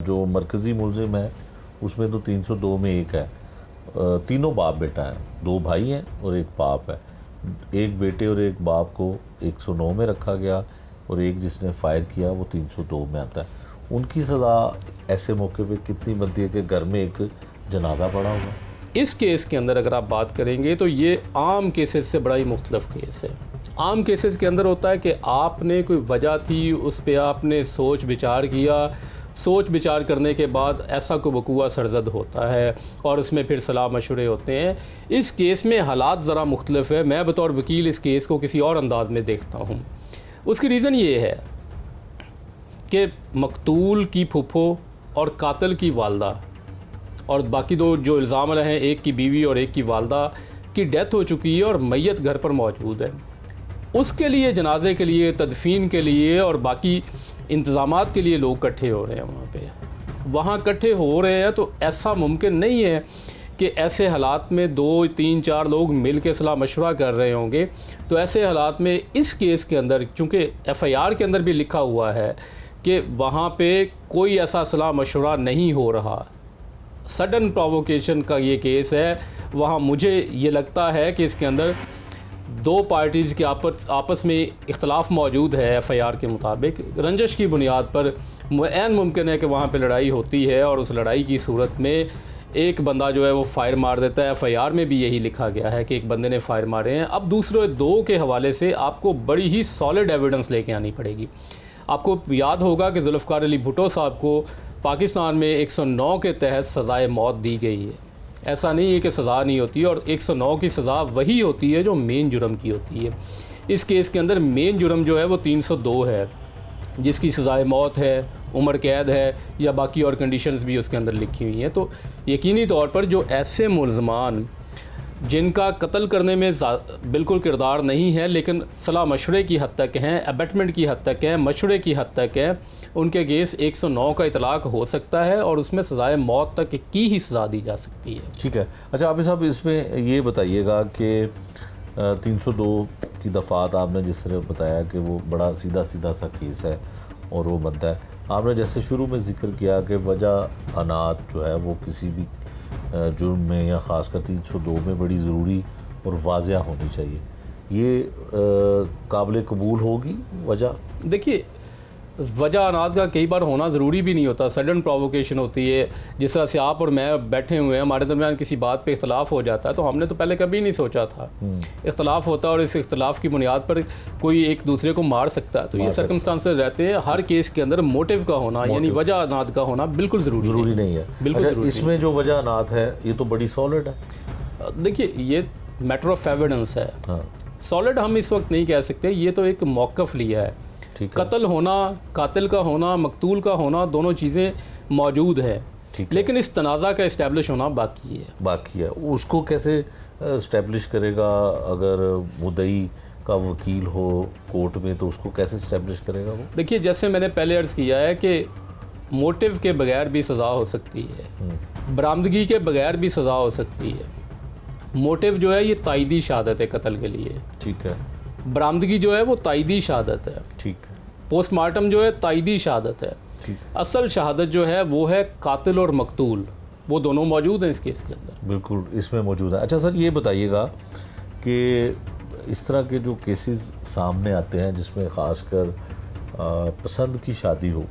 जो मरकज़ी मुलजिम है उसमें तो 302 में एक है। तीनों बाप बेटा हैं, 2 भाई हैं और एक बाप है। एक बेटे और एक बाप को 109 में रखा गया और एक जिसने फायर किया वो 302 में आता है। उनकी सज़ा ऐसे मौके पे कितनी बनती है कि घर में एक जनाजा पड़ा होगा? इस केस के अंदर अगर आप बात करेंगे तो ये आम केसेस से बड़ा ही मुख्तलिफ केस है। आम केसेस के अंदर होता है कि आपने कोई वजह थी, उस पर आपने सोच विचार किया, सोच विचार करने के बाद ऐसा कोई वकूआ सरजद होता है और उसमें फिर सलाह मशवरे होते हैं। इस केस में हालात ज़रा मुख्तलिफ है। मैं बतौर वकील इस केस को किसी और अंदाज में देखता हूँ। उसकी रीज़न ये है कि मकतूल की फुफो और कातिल की वालदा और बाकी दो जो इल्ज़ाम हैं, एक की बीवी और एक की वालदा की डेथ हो चुकी है और मैयत घर पर मौजूद है। उसके लिए जनाजे के लिए, तदफीन के लिए और बाकी इंतज़ामात के लिए लोग इकट्ठे हो रहे हैं वहाँ पे। वहाँ इकट्ठे हो रहे हैं तो ऐसा मुमकिन नहीं है कि ऐसे हालात में 2, 3, 4 लोग मिल के सलाह मशवरा कर रहे होंगे। तो ऐसे हालात में इस केस के अंदर, चूँकि FIR के अंदर भी लिखा हुआ है कि वहाँ पे कोई ऐसा सलाह मशवरा नहीं हो रहा, सडन प्रोवोकेशन का ये केस है। वहाँ मुझे ये लगता है कि इसके अंदर 2 पार्टीज़ के आपस में इख्तलाफ मौजूद है। FIR के मुताबिक रंजिश की बुनियाद पर ऐन मुमकिन है कि वहाँ पे लड़ाई होती है और उस लड़ाई की सूरत में एक बंदा जो है वो फायर मार देता है। FIR में भी यही लिखा गया है कि एक बंदे ने फायर मारे हैं। अब दूसरे 2 के हवाले से आपको बड़ी ही सॉलिड एविडेंस लेके आनी पड़ेगी। आपको याद होगा कि जुल्फ़िकार अली भुट्टो साहब को पाकिस्तान में 109 के तहत सज़ाए मौत दी गई है। ऐसा नहीं है कि सज़ा नहीं होती, और 109 की सज़ा वही होती है जो मेन जुर्म की होती है। इस केस के अंदर मेन जुर्म जो है वो 302 है, जिसकी सज़ाए मौत है, उम्र कैद है या बाकी और कंडीशंस भी उसके अंदर लिखी हुई हैं। तो यकीनी तौर पर जो ऐसे मुल्ज़मान जिनका कत्ल करने में बिल्कुल किरदार नहीं है लेकिन सलाह मशवरे की हद तक हैं, अबेटमेंट की हद तक हैं, मशवरे की हद तक हैं, उनके केस 109 का इतलाक़ हो सकता है और उसमें सज़ाए मौत तक की ही सज़ा दी जा सकती है। ठीक है। अच्छा आबिद साहब, इसमें ये बताइएगा कि 302 की दफ़ात आपने जिस तरह बताया कि वो बड़ा सीधा सीधा सा केस है और वो बनता है। आपने जैसे शुरू में ज़िक्र किया कि वजह अनात जो है वो किसी भी जुर्म में या ख़ासकर 302 में बड़ी ज़रूरी और वाज़िया होनी चाहिए। ये काबिल कबूल होगी वजह? देखिए, वजह अनाद का कई बार होना ज़रूरी भी नहीं होता, सडन प्रोवोकेशन होती है। जिस तरह से आप और मैं बैठे हुए हैं, हमारे दरमियान किसी बात पे इख्तलाफ हो जाता है तो हमने तो पहले कभी नहीं सोचा था। इख्तलाफ होता है और इस इख्तलाफ की बुनियाद पर कोई एक दूसरे को मार सकता है। तो ये सर्कमस्टांसेस रहते हैं। हर केस के अंदर मोटिव का होना यानी वजह अनाद का होना बिल्कुल ज़रूरी नहीं है। बिल्कुल अच्छा, इसमें जो वजह अनाद है ये तो बड़ी सॉलिड है। देखिए, ये मैटर ऑफ एविडेंस है। सॉलिड हम इस वक्त नहीं कह सकते, ये तो एक मौक़िफ़ लिया है। कत्ल होना, कातिल का होना, मकतूल का होना, दोनों चीज़ें मौजूद है, लेकिन इस तनाज़ा का इस्टेब्लिश होना बाकी है। उसको कैसे इस्टेब्लिश करेगा? अगर मुद्दई का वकील हो कोर्ट में तो उसको कैसे इस्टेब्लिश करेगा वो? देखिए, जैसे मैंने पहले अर्ज़ किया है कि मोटिव के बगैर भी सज़ा हो सकती है, बरामदगी के बगैर भी सज़ा हो सकती है। मोटिव जो है ये तायदी शहादत है कत्ल के लिए, ठीक है। बरामदगी जो है वो तायदी शहादत है, ठीक है। पोस्टमार्टम जो है तायदी शहादत है। असल शहादत जो है वो है कातिल और मकतूल, वो दोनों मौजूद हैं इस केस के अंदर। बिल्कुल इसमें मौजूद है। अच्छा सर, ये बताइएगा कि इस तरह के जो केसेस सामने आते हैं जिसमें ख़ासकर पसंद की शादी हो,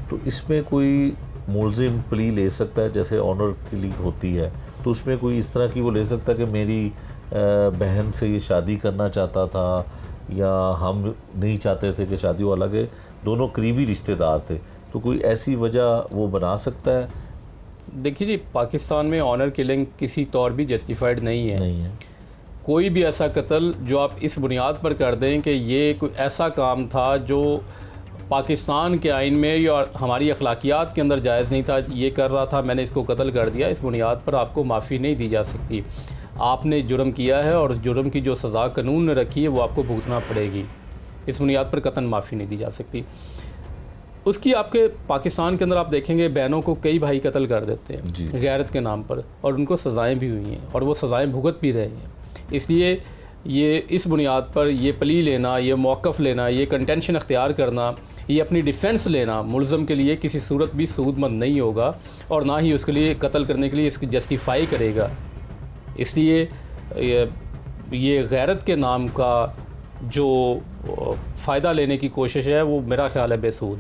तो इसमें कोई मुल्ज़िम प्ली ले सकता है? जैसे ऑनर किलिंग होती है तो उसमें कोई इस तरह की वो ले सकता है कि मेरी बहन से ये शादी करना चाहता था या हम नहीं चाहते थे कि शादी हो, अलग है, दोनों करीबी रिश्तेदार थे, तो कोई ऐसी वजह वो बना सकता है? देखिए जी, पाकिस्तान में ऑनर किलिंग किसी तौर भी जस्टिफाइड नहीं है। कोई भी ऐसा कत्ल जो आप इस बुनियाद पर कर दें कि ये कोई ऐसा काम था जो पाकिस्तान के आइन में या हमारी अखलाकियात के अंदर जायज़ नहीं था, ये कर रहा था, मैंने इसको कत्ल कर दिया, इस बुनियाद पर आपको माफ़ी नहीं दी जा सकती। आपने जुर्म किया है और जुर्म की जो सज़ा कानून ने रखी है वो आपको भुगतना पड़ेगी। इस बुनियाद पर कतन माफ़ी नहीं दी जा सकती। उसकी आपके पाकिस्तान के अंदर आप देखेंगे बहनों को कई भाई कत्ल कर देते हैं गैरत के नाम पर, और उनको सज़ाएं भी हुई हैं और वो सज़ाएं भुगत भी रहे हैं। इसलिए ये इस बुनियाद पर ये प्ली लेना, ये मौक़िफ़ लेना, ये कंटेंशन अख्तियार करना ये अपनी डिफेंस लेना मुलज़म के लिए किसी सूरत भी सूदमंद नहीं होगा और ना ही उसके लिए कत्ल करने के लिए इसकी जस्टिफाई करेगा। इसलिए ये गैरत के नाम का जो फ़ायदा लेने की कोशिश है वो मेरा ख़्याल है बेसूद है।